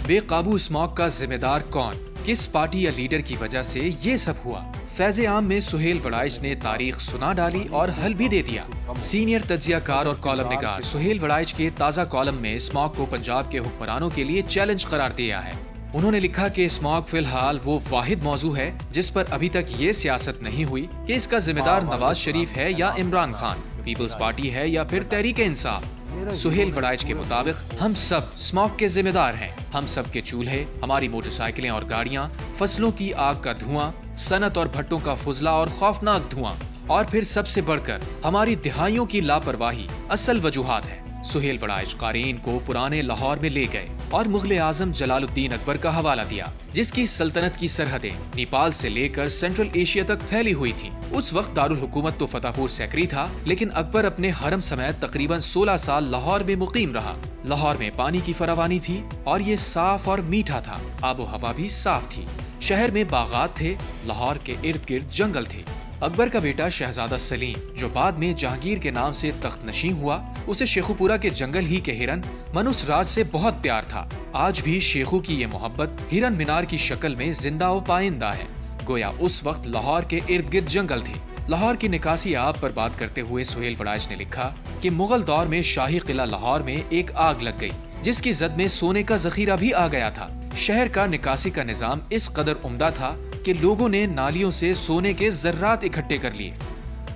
बेकाबू स्मॉग का जिम्मेदार कौन, किस पार्टी या लीडर की वजह से ये सब हुआ? फैज़ आम में सुहेल वड़ाइच ने तारीख सुना डाली और हल भी दे दिया। सीनियर तज्जियाकार और कॉलम निगार सुहेल वड़ाइच के ताज़ा कॉलम में स्मॉग को पंजाब के हुक्मरानों के लिए चैलेंज करार दिया है। उन्होंने लिखा कि स्मॉग फिलहाल वो वाहिद मौजू है जिस पर अभी तक ये सियासत नहीं हुई कि इसका जिम्मेदार नवाज शरीफ है या इमरान खान, पीपल्स पार्टी है या फिर तहरीक इंसाफ। सुहेल वड़ाइच के मुताबिक हम सब स्मॉग के जिम्मेदार हैं। हम सब के चूल्हे, हमारी मोटरसाइकिलें और गाड़ियां, फसलों की आग का धुआं, सनत और भट्टों का फुजला और खौफनाक धुआं, और फिर सबसे बढ़कर हमारी दिहाइयों की लापरवाही असल वजूहात है। सुहेल वड़ाइच क़ारीन को पुराने लाहौर में ले गए और मुग़ल आज़म जलालुद्दीन अकबर का हवाला दिया, जिसकी सल्तनत की सरहदें नेपाल से लेकर सेंट्रल एशिया तक फैली हुई थीं। उस वक्त दारुल हुकूमत तो फतेहपुर सीकरी था, लेकिन अकबर अपने हरम समेत तकरीबन 16 साल लाहौर में मुकीम रहा। लाहौर में पानी की फरावानी थी और ये साफ और मीठा था। आबो हवा भी साफ थी। शहर में बागात थे, लाहौर के इर्द गिर्द जंगल थे। अकबर का बेटा शहजादा सलीम, जो बाद में जहांगीर के नाम से तख्त नशीं हुआ, उसे शेखुपुरा के जंगल ही के हिरन मनुस राज से बहुत प्यार था। आज भी शेखू की ये मोहब्बत हिरन मीनार की शक्ल में जिंदा व पाइंदा है। गोया उस वक्त लाहौर के इर्द गिर्द जंगल थे। लाहौर की निकासी आब पर बात करते हुए सुहेल वड़ाइच ने लिखा कि मुगल दौर में शाही किला लाहौर में एक आग लग गई, जिसकी जद में सोने का जखीरा भी आ गया था। शहर का निकासी का निजाम इस कदर उम्दा था कि लोगों ने नालियों से सोने के जर्रात इकट्ठे कर लिए।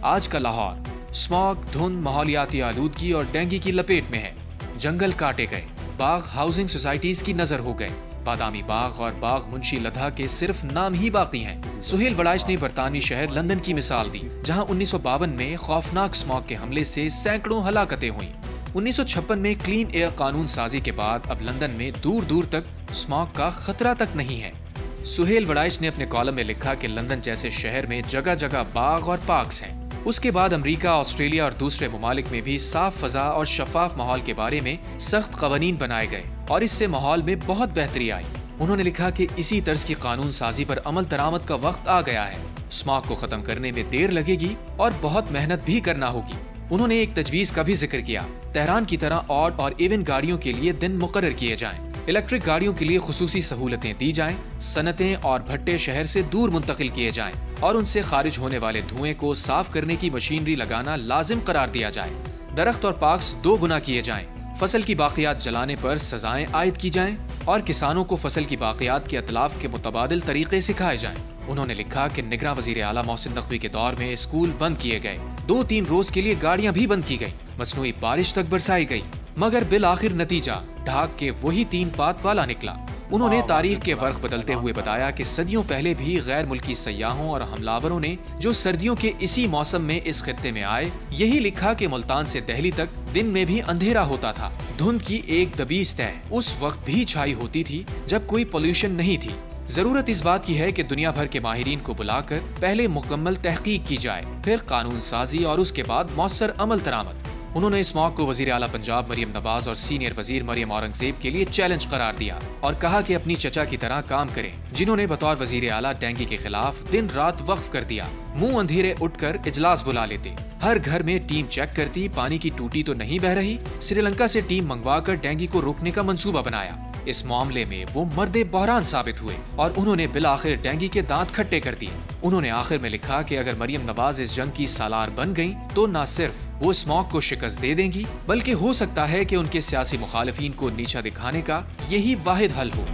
आज का लाहौर स्मॉग, धुंध, माहौलियाती आलूदगी और डेंगू की लपेट में है। जंगल काटे गए, बाग हाउसिंग सोसाइटीज की नजर हो गए। बादामी बाग और बाग मुंशी लधा के सिर्फ नाम ही बाकी हैं। सुहेल वड़ाइच ने बरतानवी शहर लंदन की मिसाल दी, जहां 1952 में खौफनाक स्मॉग के हमले से सैकड़ों हलाकतें हुई। 1956 में क्लीन एयर कानून साजी के बाद अब लंदन में दूर दूर तक स्मॉग का खतरा तक नहीं है। सुहेल वड़ाइच ने अपने कॉलम में लिखा कि लंदन जैसे शहर में जगह जगह बाग और पार्क्स हैं। उसके बाद अमेरिका, ऑस्ट्रेलिया और दूसरे ममालिक में भी साफ फजा और शफाफ माहौल के बारे में सख्त कवानीन बनाए गए और इससे माहौल में बहुत बेहतरी आई। उन्होंने लिखा कि इसी तर्ज की कानून साजी पर अमल दरामद का वक्त आ गया है। स्मॉग को खत्म करने में देर लगेगी और बहुत मेहनत भी करना होगी। उन्होंने एक तजवीज का भी जिक्र किया। तेहरान की तरह ऑड और इवन गाड़ियों के लिए दिन मुकर्रर किए जाएं। इलेक्ट्रिक गाड़ियों के लिए खुसूसी सहूलतें दी जाएं। सनतें और भट्टे शहर से दूर मुंतकिल किए जाएं और उनसे खारिज होने वाले धुएं को साफ करने की मशीनरी लगाना लाजिम करार दिया जाए। दरख्त और पार्क्स 2 गुना किए जाएं। फसल की बाकियात जलाने पर सजाएं आयद की जाएं और किसानों को फसल की बाकियात के अतलाफ के मुतबादिल तरीके सिखाए जाएं। उन्होंने लिखा कि निगरान वजीर आला मोहसिन नकवी के दौर में स्कूल बंद किए गए। 2-3 रोज के लिए गाड़ियां भी बंद की गई। मसनूई बारिश तक बरसाई गई, मगर बिल आखिर नतीजा ढाक के वही 3 पात वाला निकला। उन्होंने तारीख के वर्क बदलते हुए बताया कि सदियों पहले भी गैर मुल्की सयाहों और हमलावरों ने जो सर्दियों के इसी मौसम में इस खित्ते में आए, यही लिखा कि मुल्तान से दिल्ली तक दिन में भी अंधेरा होता था। धुंध की एक दबीज तय उस वक्त भी छाई होती थी जब कोई पोल्यूशन नहीं थी। जरूरत इस बात की है कि दुनिया भर के माहिरीन को बुलाकर पहले मुकम्मल तहकीक की जाए, फिर कानून साजी और उसके बाद मौसर अमल दरामद। उन्होंने स्मॉग को वजीर आला पंजाब मरियम नवाज और सीनियर वजीर मरियम औरंगजेब के लिए चैलेंज करार दिया और कहा कि अपनी चचा की तरह काम करें, जिन्होंने बतौर वजीर आला डेंगू के खिलाफ दिन रात वक्फ कर दिया। मुंह अंधेरे उठकर इजलास बुला लेते, हर घर में टीम चेक करती, पानी की टूटी तो नहीं बह रही। श्रीलंका से टीम मंगवाकर डेंगू को रोकने का मंसूबा बनाया। इस मामले में वो मर्दे बहरान साबित हुए और उन्होंने बिल आखिर डेंगू के दांत खट्टे कर दिए। उन्होंने आखिर में लिखा कि अगर मरियम नवाज इस जंग की सालार बन गईं, तो न सिर्फ वो स्मॉग को शिकस्त दे देंगी, बल्कि हो सकता है कि उनके सियासी मुखालिफिन को नीचा दिखाने का यही वाहिद हल हो।